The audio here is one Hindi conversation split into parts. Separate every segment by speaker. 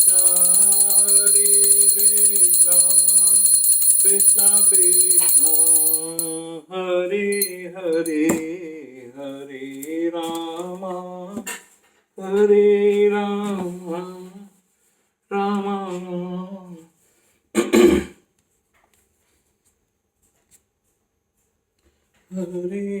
Speaker 1: कृष्णा कृष्णा कृष्णा हरे हरे हरे रामा रामा हरे।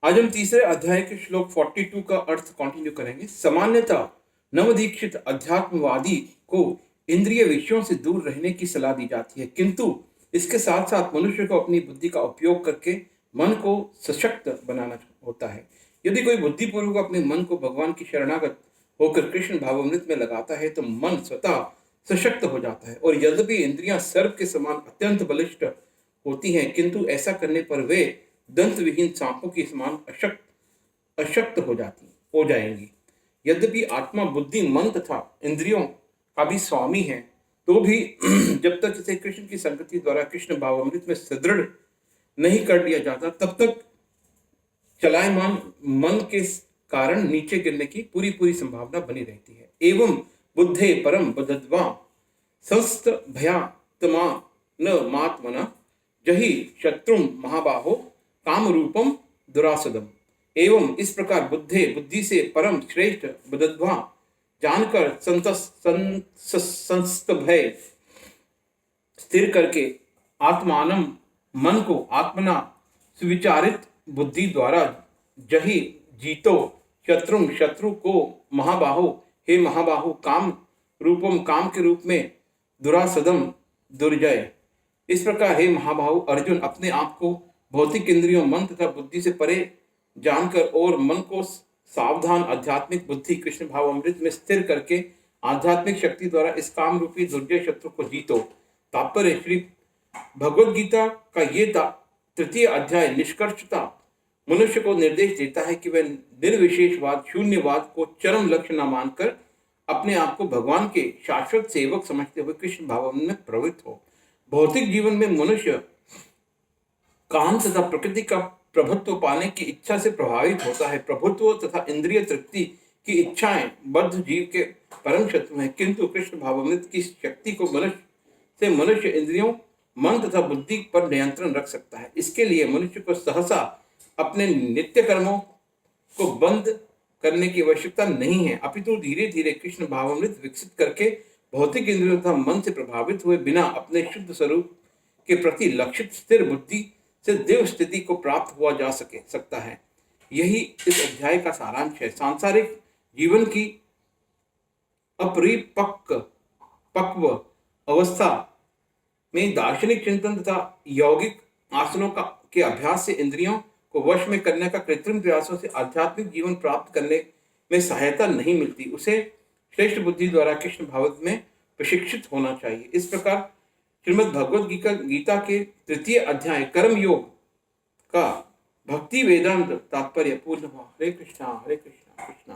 Speaker 1: आज हम तीसरे अध्याय के श्लोक 42 का अर्थ कंटिन्यू करेंगे। सामान्यतः नवदीक्षित अध्यात्मवादी को इंद्रिय विषयों से दूर रहने की सलाह दी जाती है, किंतु इसके साथ साथ मनुष्य को अपनी बुद्धि का उपयोग करके मन को सशक्त बनाना होता है। यदि कोई बुद्धिपूर्वक अपने मन को भगवान की शरणागत होकर कृष्ण भावामृत में लगाता है तो मन स्वतः सशक्त हो जाता है। और यद्यपि इंद्रियां सर्प के समान अत्यंत बलिष्ठ होती हैं, किंतु ऐसा करने पर वे दंत विहीन सांपों के समान अशक्त हो जाएंगी। यद्यपि आत्मा बुद्धि मन तथा इंद्रियों का भी स्वामी है, तो भी जब तक इसे कृष्ण की संगति द्वारा कृष्ण भावामृत में सुदृढ़ नहीं कर लिया जाता, तब तक चलायमान मन के कारण नीचे गिरने की पूरी संभावना बनी रहती है। एवं बुद्धे परम बदद्वा संस्त भयात्मा न मात्मना जहि शत्रुम महाबाहो काम रूपम दुरासदम। एवं इस प्रकार बुद्धि से परम श्रेष्ठ बदद्वा जानकर संस्त भय स्थिर करके आत्मानम मन को आत्मना सुविचारित बुद्धि द्वारा जहि जीतो शत्रु को महाबाहो हे महाबाहो काम रूपम काम के रूप में दुरासदम दुर्जय। इस प्रकार हे महाबाहु अर्जुन अपने आप को भौतिक इंद्रियों मन तथा बुद्धि से परे जानकर और मन को सावधान आध्यात्मिक बुद्धि कृष्ण भाव अमृत में स्थिर करके आध्यात्मिक शक्ति द्वारा इस काम रूपी दुर्जय शत्रु को जीतो। तात्पर्य श्री भगवद गीता का ये तृतीय अध्याय निष्कर्षता मनुष्य को निर्देश देता है कि वह निर्विशेषवाद शून्यवाद को चरम लक्ष्य न मानकर अपने आप को भगवान के शाश्वत सेवक समझते हुए कृष्ण भाव में प्रवृत्त हो। भौतिक जीवन में मनुष्य काम तथा प्रकृति का प्रभुत्व पाने की इच्छा से प्रभावित होता है। प्रभुत्व तथा इंद्रिय तृप्ति की इच्छाएं बद्ध जीव के परम शत्रु हैं, किंतु कृष्ण भावामृत की शक्ति को मनुष्य इंद्रियों मन तथा बुद्धि पर नियंत्रण रख सकता है। इसके लिए मनुष्य को सहसा अपने नित्य कर्मों को बंद करने की आवश्यकता नहीं है, अपितु धीरे धीरे कृष्ण भावामृत विकसित करके भौतिक इंद्रियों तथा मन से प्रभावित हुए बिना अपने शुद्ध स्वरूप के प्रति लक्षित स्थिर बुद्धि से देव स्थिति को प्राप्त हुआ जा सकता है। यही इस अध्याय का सारांश है। सांसारिक जीवन की अपरिपक्व अवस्था में दार्शनिक चिंतन तथा यौगिक आसनों के अभ्यास से इंद्रियों को वश में करने का कृत्रिम प्रयासों से आध्यात्मिक जीवन प्राप्त करने में सहायता नहीं मिलती। उसे श्रेष्ठ बुद्धि द्वारा कृष्ण भाव में प्रशिक्षित होना चाहिए। इस प्रकार श्रीमद् भगवद गीता के तृतीय अध्याय कर्म योग का भक्ति वेदांत तात्पर्य पूर्ण हुआ। हरे कृष्णा कृष्णा कृष्णा